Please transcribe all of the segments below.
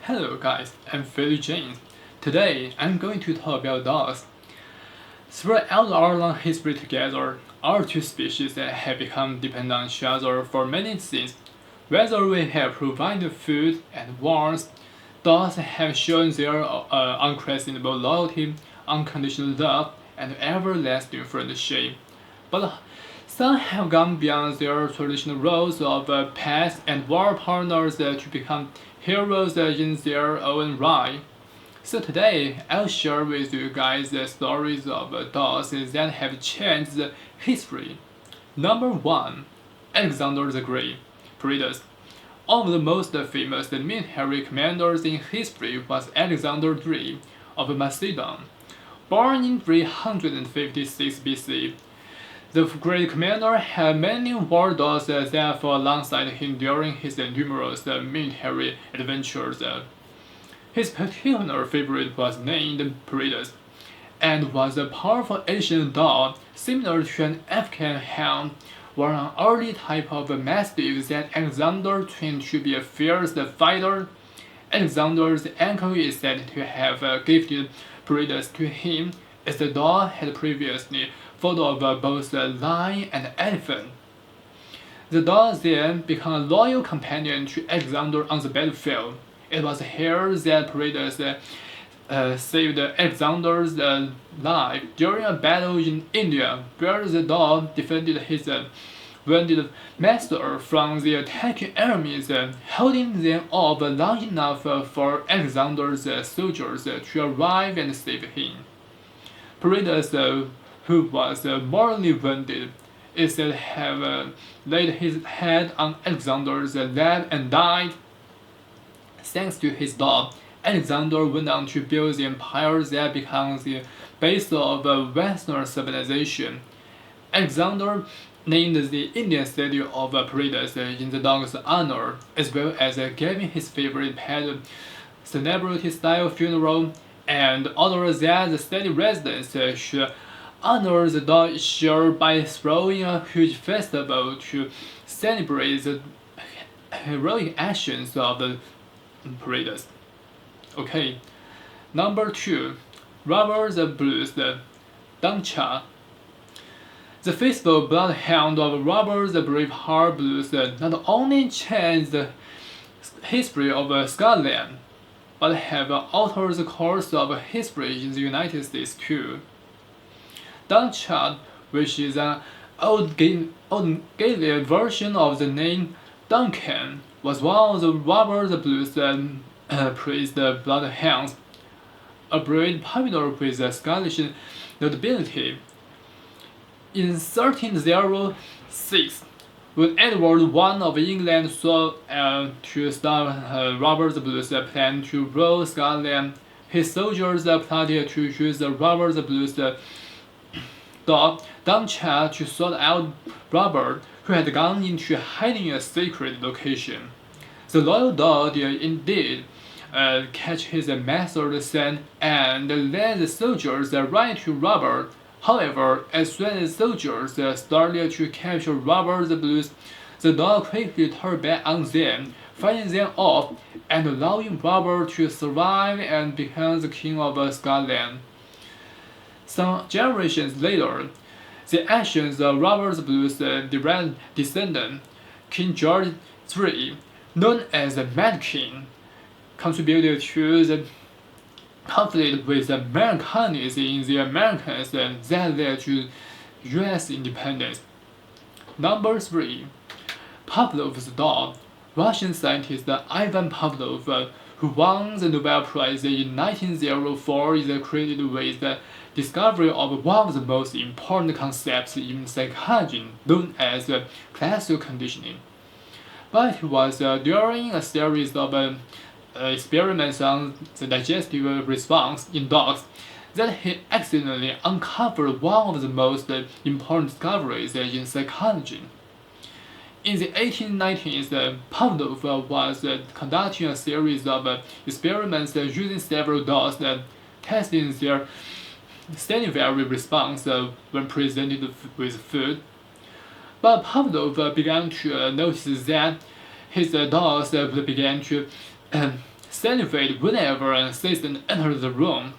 Hello guys, I'm Philly James. Today I'm going to talk about dogs. Throughout our long history together, our two species have become dependent on each other for many things. Whether we have provided food and warmth, dogs have shown their unquestionable loyalty, unconditional love, and everlasting friendship. But some have gone beyond their traditional roles of pets and war partners to become heroes in their own right. So today, I'll share with you guys the stories of dogs that have changed the history. Number 1. Alexander the Great, Predators. One of the most famous military commanders in history was Alexander III of Macedon. Born in 356 BC, the great commander had many war dogs that fought alongside him during his numerous military adventures. His particular favorite was named Predators, and was a powerful Asian dog similar to an African hound, or an early type of mastiff that Alexander trained to be a fierce fighter. Alexander's uncle is said to have gifted Predators to him, as the dog had previously fought over both a lion and an elephant. The dog then became a loyal companion to Alexander on the battlefield. It was here that Predators saved Alexander's life during a battle in India, where the dog defended his wounded master from the attacking enemies, holding them off long enough for Alexander's soldiers to arrive and save him. Predators, who was mortally wounded, is said to have laid his head on Alexander's lap and died. Thanks to his dog, Alexander went on to build the empire that became the base of Western civilization. Alexander named the Indian city of Predators in the dog's honor, as well as giving his favorite pet celebrity-style funeral, and ordered that the city residents should honor the dog each year by throwing a huge festival to celebrate the heroic actions of the Predators. Okay, number 2. Robert the Blues, Donchadh. The faithful bloodhound of Robert the Braveheart Blues not only changed the history of Scotland, but have altered the course of history in the United States too. Donchadh, which is an old Gaelic version of the name Duncan, was one of the Robert the Blues praised bloodhounds, a breed popular with the Scottish nobility. In 1306, when Edward I of England sought to stop Robert the Blues' plan to rule Scotland, his soldiers plotted to use the Robert the Blues dog Donchadh to sort out Robert, who had gone into hiding in a secret location. The loyal dog did indeed catch his master's scent and led the soldiers right to Robert. However, as soon as soldiers started to capture Robert the Blues, the dog quickly turned back on them, fighting them off and allowing Robert to survive and become the king of Scotland. Some generations later, the actions of Robert the Blues' direct descendant, King George III, known as the Mad King, contributed to the conflict with the Americans in the Americas that led to U.S. independence. Number 3. Pavlov's dog. Russian scientist Ivan Pavlov, who won the Nobel Prize in 1904, is credited with the discovery of one of the most important concepts in psychology, known as classical conditioning. But it was during a series of experiments on the digestive response in dogs that he accidentally uncovered one of the most important discoveries in psychology. In the 1890s, Pavlov was conducting a series of experiments using several dogs, testing their salivary response when presented with food. But Pavlov began to notice that his dogs began to salivate whenever an assistant entered the room.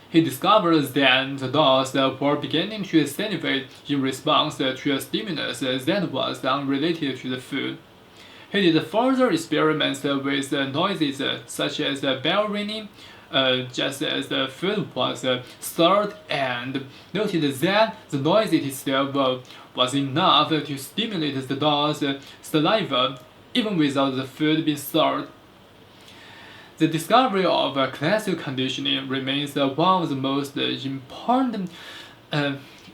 He discovered that the dogs were beginning to salivate in response to a stimulus that was unrelated to the food. He did further experiments with noises such as bell ringing, just as the food was served, and noted that the noise itself was enough to stimulate the dog's saliva even without the food being served. The discovery of classical conditioning remains one of the most important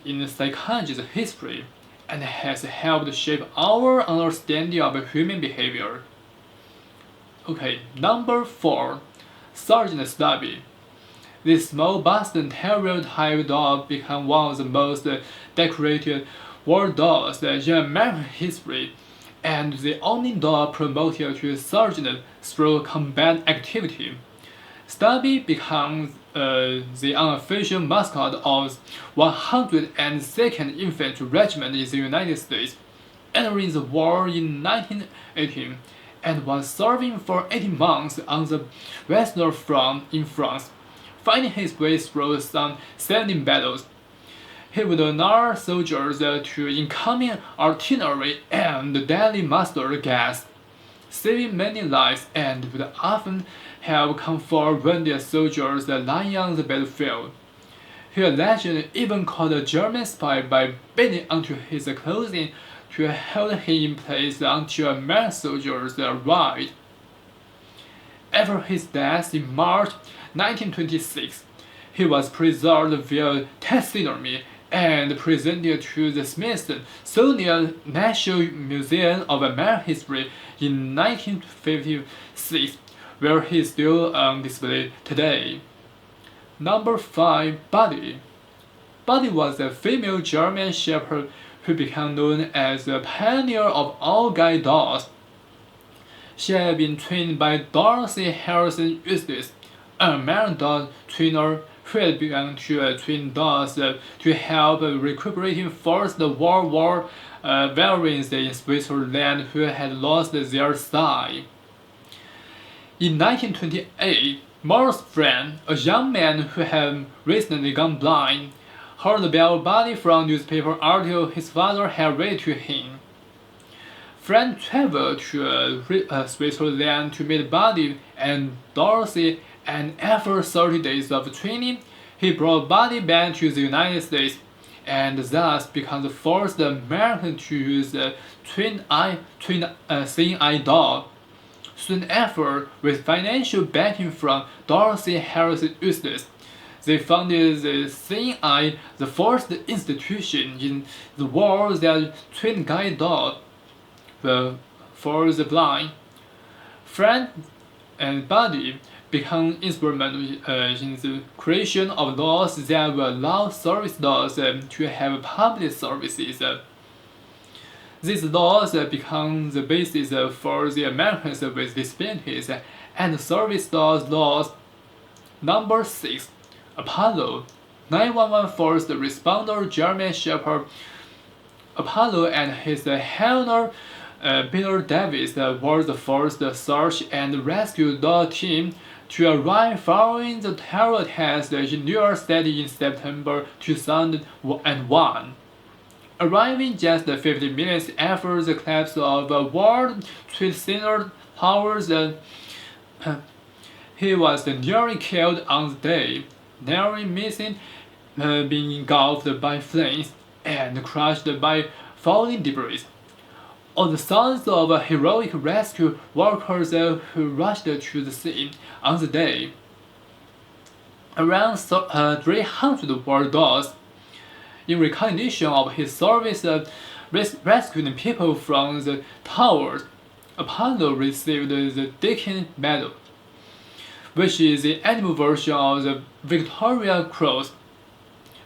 in psychology's history, and has helped shape our understanding of human behavior. Okay, number 4. Sergeant Stubby. This small Boston Terrier type dog became one of the most decorated war dogs in American history, and the only dog promoted to sergeant through combat activity. Stubby becomes the unofficial mascot of 102nd Infantry Regiment in the United States, entering the war in 1918, and was serving for 18 months on the Western Front in France, fighting his way through some 17 battles. He would honor soldiers to incoming artillery and deadly mustard gas, saving many lives, and would often have comfort wounded soldiers lying on the battlefield. He allegedly even caught a German spy by biting onto his clothing to hold him in place until American soldiers arrived. After his death in March 1926, he was preserved via taxidermy and presented to the Smithsonian National Museum of American History in 1956, where he is still on display today. Number 5. Buddy. Buddy was a female German shepherd who became known as the pioneer of all guide dogs. She had been trained by Dorothy Harrison Eustace, an American dog trainer who had begun to train dogs to help recuperating First World War veterans in Switzerland who had lost their sight. In 1928, Morris Friend, a young man who had recently gone blind, heard about Buddy from newspaper article his father had read to him. Friend traveled to Switzerland to meet Buddy and Dorothy, and after 30 days of training, he brought Buddy back to the United States, and thus became the first American to use a seeing eye dog. Soon after, with financial backing from Dorothy Harrison Eustace, they founded the Seeing Eye, the first institution in the world that trained guide dogs for the blind. Friend and Buddy become instrumental in the creation of laws that will allow service dogs to have public services. These laws become the basis for the Americans with Disabilities and Service Dogs laws. Number 6. Apollo. 911 first responder German Shepherd Apollo and his handler Peter Davis were the first search and rescue dog team to arrive following the terror attacks in New York City in September 2001. Arriving just 50 minutes after the collapse of World Trade Center towers, he was nearly killed on the day, narrowly missing being engulfed by flames and crushed by falling debris. All the thousands of heroic rescue workers who rushed to the scene on the day. Around 300 were dogs. In recognition of his service rescuing people from the towers, Apollo received the Deakin Medal, which is the animal version of the Victoria Cross.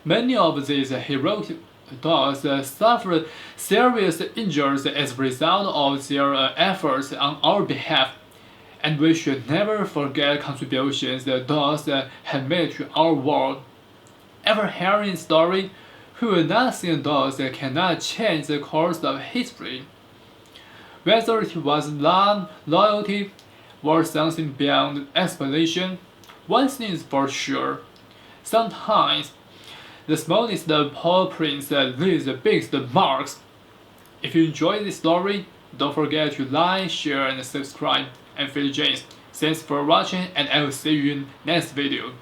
Many of these heroic dogs suffered serious injuries as a result of their efforts on our behalf, and we should never forget contributions the dogs have made to our world. After hearing the story, who will not see dogs cannot change the course of history. Whether it was love, loyalty, was something beyond explanation. One thing is for sure. Sometimes the smallest paw prints leave the biggest marks. If you enjoyed this story, don't forget to like, share, and subscribe. I'm Philly James. Thanks for watching, and I will see you in next video.